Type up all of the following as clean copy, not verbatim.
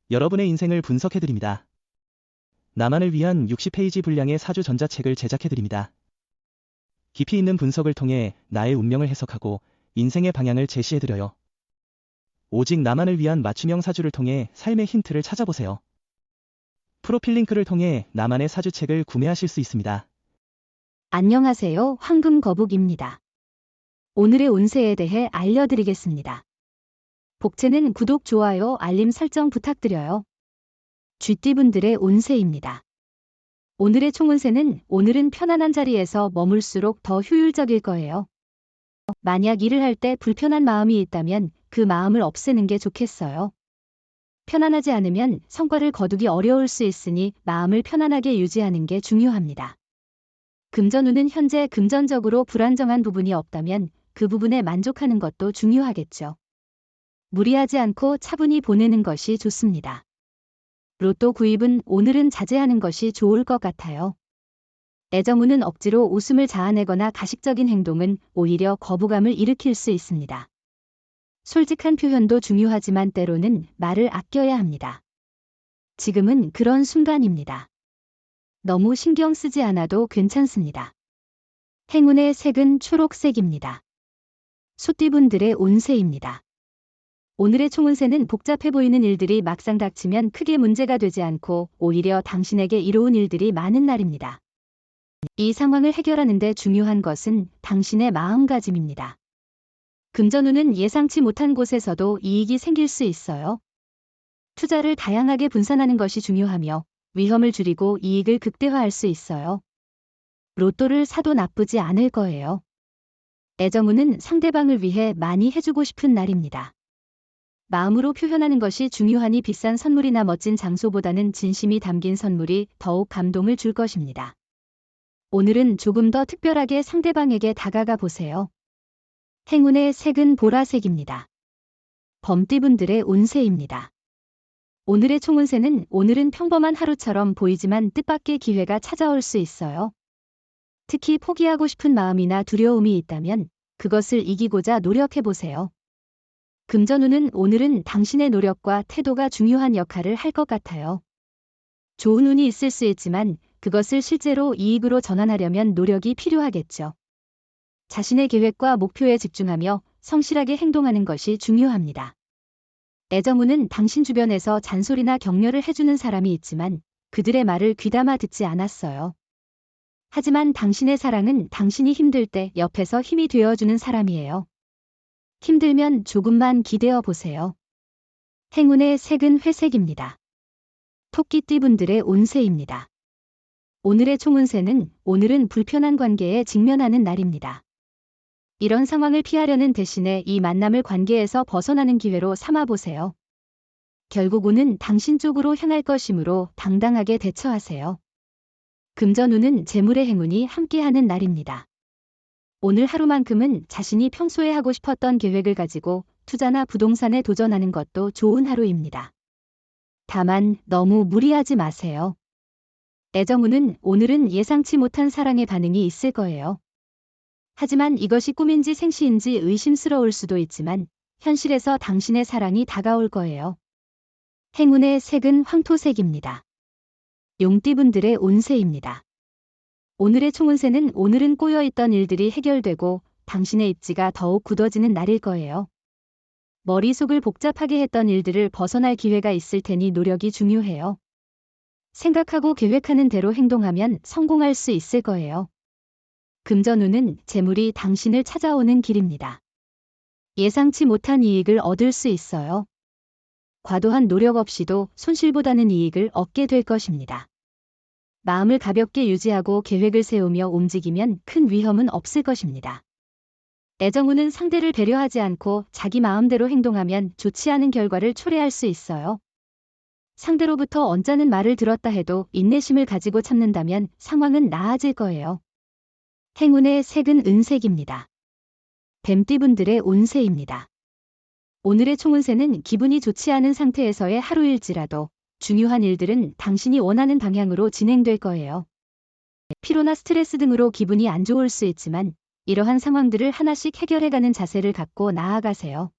여러분의 인생을 분석해드립니다. 나만을 위한 60페이지 분량의 사주 전자책을 제작해드립니다. 깊이 있는 분석을 통해 나의 운명을 해석하고 인생의 방향을 제시해드려요. 오직 나만을 위한 맞춤형 사주를 통해 삶의 힌트를 찾아보세요. 프로필 링크를 통해 나만의 사주책을 구매하실 수 있습니다. 안녕하세요. 황금거북입니다. 오늘의 운세에 대해 알려드리겠습니다. 복채는 구독, 좋아요, 알림 설정 부탁드려요. 쥐띠분들의 운세입니다. 오늘의 총운세는 오늘은 편안한 자리에서 머물수록 더 효율적일 거예요. 만약 일을 할 때 불편한 마음이 있다면 그 마음을 없애는 게 좋겠어요. 편안하지 않으면 성과를 거두기 어려울 수 있으니 마음을 편안하게 유지하는 게 중요합니다. 금전운은 현재 금전적으로 불안정한 부분이 없다면 그 부분에 만족하는 것도 중요하겠죠. 무리하지 않고 차분히 보내는 것이 좋습니다. 로또 구입은 오늘은 자제하는 것이 좋을 것 같아요. 애정운은 억지로 웃음을 자아내거나 가식적인 행동은 오히려 거부감을 일으킬 수 있습니다. 솔직한 표현도 중요하지만 때로는 말을 아껴야 합니다. 지금은 그런 순간입니다. 너무 신경 쓰지 않아도 괜찮습니다. 행운의 색은 초록색입니다. 소띠분들의 운세입니다. 오늘의 총운세는 복잡해 보이는 일들이 막상 닥치면 크게 문제가 되지 않고 오히려 당신에게 이로운 일들이 많은 날입니다. 이 상황을 해결하는 데 중요한 것은 당신의 마음가짐입니다. 금전운은 예상치 못한 곳에서도 이익이 생길 수 있어요. 투자를 다양하게 분산하는 것이 중요하며 위험을 줄이고 이익을 극대화할 수 있어요. 로또를 사도 나쁘지 않을 거예요. 애정운은 상대방을 위해 많이 해주고 싶은 날입니다. 마음으로 표현하는 것이 중요하니 비싼 선물이나 멋진 장소보다는 진심이 담긴 선물이 더욱 감동을 줄 것입니다. 오늘은 조금 더 특별하게 상대방에게 다가가 보세요. 행운의 색은 보라색입니다. 범띠분들의 운세입니다. 오늘의 총운세는 오늘은 평범한 하루처럼 보이지만 뜻밖의 기회가 찾아올 수 있어요. 특히 포기하고 싶은 마음이나 두려움이 있다면 그것을 이기고자 노력해보세요. 금전운은 오늘은 당신의 노력과 태도가 중요한 역할을 할 것 같아요. 좋은 운이 있을 수 있지만 그것을 실제로 이익으로 전환하려면 노력이 필요하겠죠. 자신의 계획과 목표에 집중하며 성실하게 행동하는 것이 중요합니다. 애정운은 당신 주변에서 잔소리나 격려를 해주는 사람이 있지만 그들의 말을 귀담아 듣지 않았어요. 하지만 당신의 사랑은 당신이 힘들 때 옆에서 힘이 되어주는 사람이에요. 힘들면 조금만 기대어 보세요. 행운의 색은 회색입니다. 토끼띠분들의 운세입니다. 오늘의 총운세는 오늘은 불편한 관계에 직면하는 날입니다. 이런 상황을 피하려는 대신에 이 만남을 관계에서 벗어나는 기회로 삼아보세요. 결국 운은 당신 쪽으로 향할 것이므로 당당하게 대처하세요. 금전운은 재물의 행운이 함께하는 날입니다. 오늘 하루만큼은 자신이 평소에 하고 싶었던 계획을 가지고 투자나 부동산에 도전하는 것도 좋은 하루입니다. 다만 너무 무리하지 마세요. 애정운은 오늘은 예상치 못한 사랑의 반응이 있을 거예요. 하지만 이것이 꿈인지 생시인지 의심스러울 수도 있지만 현실에서 당신의 사랑이 다가올 거예요. 행운의 색은 황토색입니다. 용띠분들의 운세입니다. 오늘의 총운세는 오늘은 꼬여있던 일들이 해결되고 당신의 입지가 더욱 굳어지는 날일 거예요. 머릿속을 복잡하게 했던 일들을 벗어날 기회가 있을 테니 노력이 중요해요. 생각하고 계획하는 대로 행동하면 성공할 수 있을 거예요. 금전운은 재물이 당신을 찾아오는 길입니다. 예상치 못한 이익을 얻을 수 있어요. 과도한 노력 없이도 손실보다는 이익을 얻게 될 것입니다. 마음을 가볍게 유지하고 계획을 세우며 움직이면 큰 위험은 없을 것입니다. 애정운은 상대를 배려하지 않고 자기 마음대로 행동하면 좋지 않은 결과를 초래할 수 있어요. 상대로부터 언짢은 말을 들었다 해도 인내심을 가지고 참는다면 상황은 나아질 거예요. 행운의 색은 은색입니다. 뱀띠분들의 운세입니다. 오늘의 총운세는 기분이 좋지 않은 상태에서의 하루일지라도 중요한 일들은 당신이 원하는 방향으로 진행될 거예요. 피로나 스트레스 등으로 기분이 안 좋을 수 있지만 이러한 상황들을 하나씩 해결해가는 자세를 갖고 나아가세요.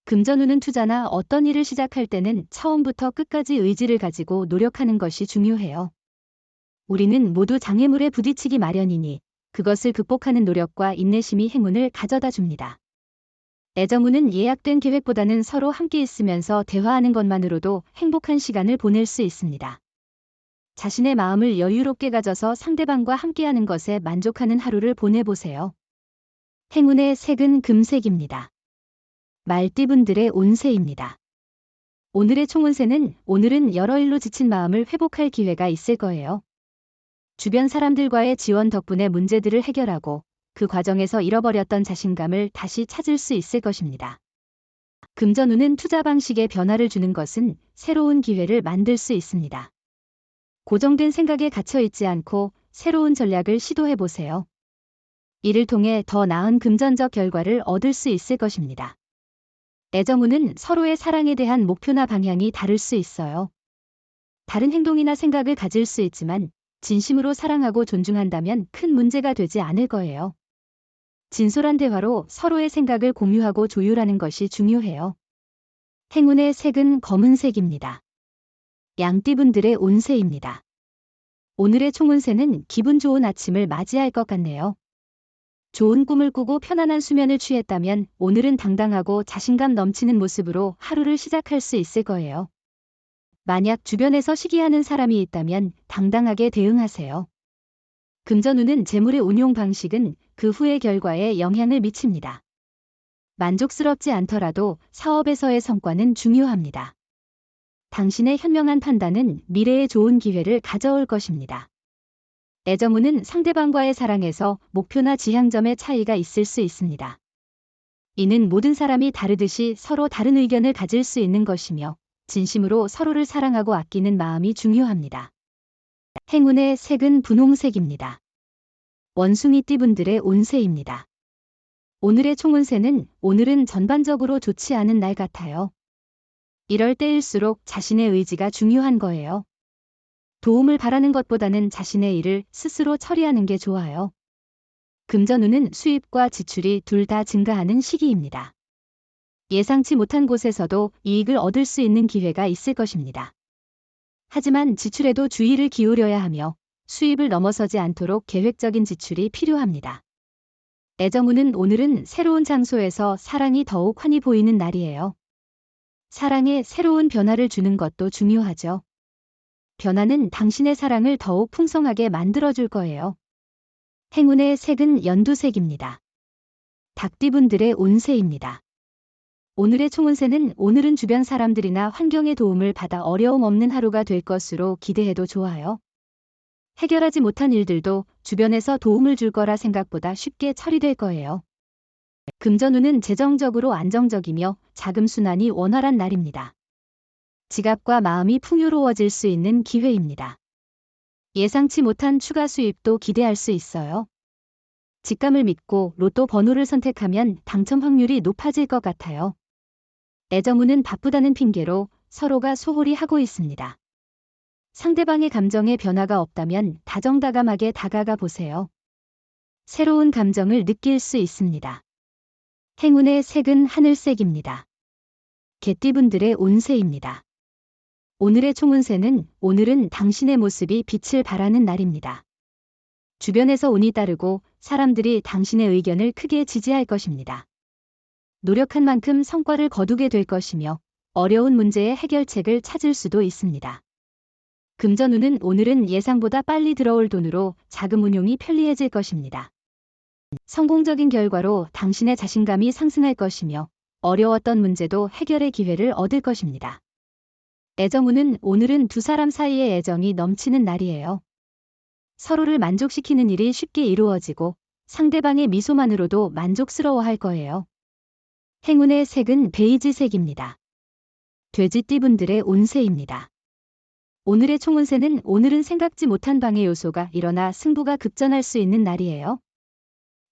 금전운은 투자나 어떤 일을 시작할 때는 처음부터 끝까지 의지를 가지고 노력하는 것이 중요해요. 우리는 모두 장애물에 부딪히기 마련이니 그것을 극복하는 노력과 인내심이 행운을 가져다 줍니다. 애정운은 예약된 계획보다는 서로 함께 있으면서 대화하는 것만으로도 행복한 시간을 보낼 수 있습니다. 자신의 마음을 여유롭게 가져서 상대방과 함께하는 것에 만족하는 하루를 보내보세요. 행운의 색은 금색입니다. 말띠분들의 운세입니다. 오늘의 총운세는 오늘은 여러 일로 지친 마음을 회복할 기회가 있을 거예요. 주변 사람들과의 지원 덕분에 문제들을 해결하고 그 과정에서 잃어버렸던 자신감을 다시 찾을 수 있을 것입니다. 금전운은 투자 방식에 변화를 주는 것은 새로운 기회를 만들 수 있습니다. 고정된 생각에 갇혀 있지 않고 새로운 전략을 시도해 보세요. 이를 통해 더 나은 금전적 결과를 얻을 수 있을 것입니다. 애정운은 서로의 사랑에 대한 목표나 방향이 다를 수 있어요. 다른 행동이나 생각을 가질 수 있지만 진심으로 사랑하고 존중한다면 큰 문제가 되지 않을 거예요. 진솔한 대화로 서로의 생각을 공유하고 조율하는 것이 중요해요. 행운의 색은 검은색입니다. 양띠분들의 운세입니다. 오늘의 총운세는 기분 좋은 아침을 맞이할 것 같네요. 좋은 꿈을 꾸고 편안한 수면을 취했다면 오늘은 당당하고 자신감 넘치는 모습으로 하루를 시작할 수 있을 거예요. 만약 주변에서 시기하는 사람이 있다면 당당하게 대응하세요. 금전운은 재물의 운용 방식은 그 후의 결과에 영향을 미칩니다. 만족스럽지 않더라도 사업에서의 성과는 중요합니다. 당신의 현명한 판단은 미래에 좋은 기회를 가져올 것입니다. 애정운은 상대방과의 사랑에서 목표나 지향점의 차이가 있을 수 있습니다. 이는 모든 사람이 다르듯이 서로 다른 의견을 가질 수 있는 것이며 진심으로 서로를 사랑하고 아끼는 마음이 중요합니다. 행운의 색은 분홍색입니다. 원숭이띠분들의 운세입니다. 오늘의 총운세는 오늘은 전반적으로 좋지 않은 날 같아요. 이럴 때일수록 자신의 의지가 중요한 거예요. 도움을 바라는 것보다는 자신의 일을 스스로 처리하는 게 좋아요. 금전운은 수입과 지출이 둘 다 증가하는 시기입니다. 예상치 못한 곳에서도 이익을 얻을 수 있는 기회가 있을 것입니다. 하지만 지출에도 주의를 기울여야 하며 수입을 넘어서지 않도록 계획적인 지출이 필요합니다. 애정운은 오늘은 새로운 장소에서 사랑이 더욱 환히 보이는 날이에요. 사랑에 새로운 변화를 주는 것도 중요하죠. 변화는 당신의 사랑을 더욱 풍성하게 만들어줄 거예요. 행운의 색은 연두색입니다. 닭띠분들의 운세입니다. 오늘의 총운세는 오늘은 주변 사람들이나 환경의 도움을 받아 어려움 없는 하루가 될 것으로 기대해도 좋아요. 해결하지 못한 일들도 주변에서 도움을 줄 거라 생각보다 쉽게 처리될 거예요. 금전운은 재정적으로 안정적이며 자금 순환이 원활한 날입니다. 지갑과 마음이 풍요로워질 수 있는 기회입니다. 예상치 못한 추가 수입도 기대할 수 있어요. 직감을 믿고 로또 번호를 선택하면 당첨 확률이 높아질 것 같아요. 애정운은 바쁘다는 핑계로 서로가 소홀히 하고 있습니다. 상대방의 감정에 변화가 없다면 다정다감하게 다가가 보세요. 새로운 감정을 느낄 수 있습니다. 행운의 색은 하늘색입니다. 개띠분들의 운세입니다. 오늘의 총운세는 오늘은 당신의 모습이 빛을 발하는 날입니다. 주변에서 운이 따르고 사람들이 당신의 의견을 크게 지지할 것입니다. 노력한 만큼 성과를 거두게 될 것이며 어려운 문제의 해결책을 찾을 수도 있습니다. 금전운은 오늘은 예상보다 빨리 들어올 돈으로 자금 운용이 편리해질 것입니다. 성공적인 결과로 당신의 자신감이 상승할 것이며 어려웠던 문제도 해결의 기회를 얻을 것입니다. 애정운은 오늘은 두 사람 사이의 애정이 넘치는 날이에요. 서로를 만족시키는 일이 쉽게 이루어지고 상대방의 미소만으로도 만족스러워할 거예요. 행운의 색은 베이지색입니다. 돼지띠분들의 운세입니다. 오늘의 총운세는 오늘은 생각지 못한 방해 요소가 일어나 승부가 급전할 수 있는 날이에요.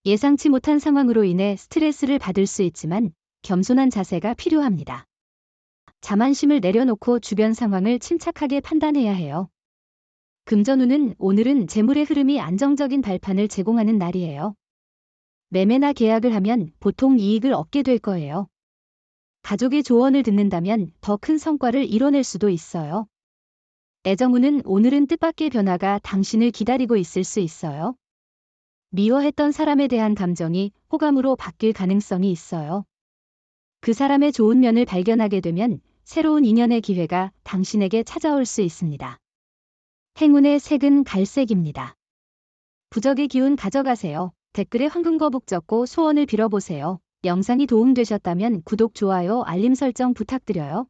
예상치 못한 상황으로 인해 스트레스를 받을 수 있지만 겸손한 자세가 필요합니다. 자만심을 내려놓고 주변 상황을 침착하게 판단해야 해요. 금전운은 오늘은 재물의 흐름이 안정적인 발판을 제공하는 날이에요. 매매나 계약을 하면 보통 이익을 얻게 될 거예요. 가족의 조언을 듣는다면 더 큰 성과를 이뤄낼 수도 있어요. 애정운은 오늘은 뜻밖의 변화가 당신을 기다리고 있을 수 있어요. 미워했던 사람에 대한 감정이 호감으로 바뀔 가능성이 있어요. 그 사람의 좋은 면을 발견하게 되면 새로운 인연의 기회가 당신에게 찾아올 수 있습니다. 행운의 색은 갈색입니다. 부적의 기운 가져가세요. 댓글에 황금거북 적고 소원을 빌어보세요. 영상이 도움되셨다면 구독, 좋아요, 알림 설정 부탁드려요.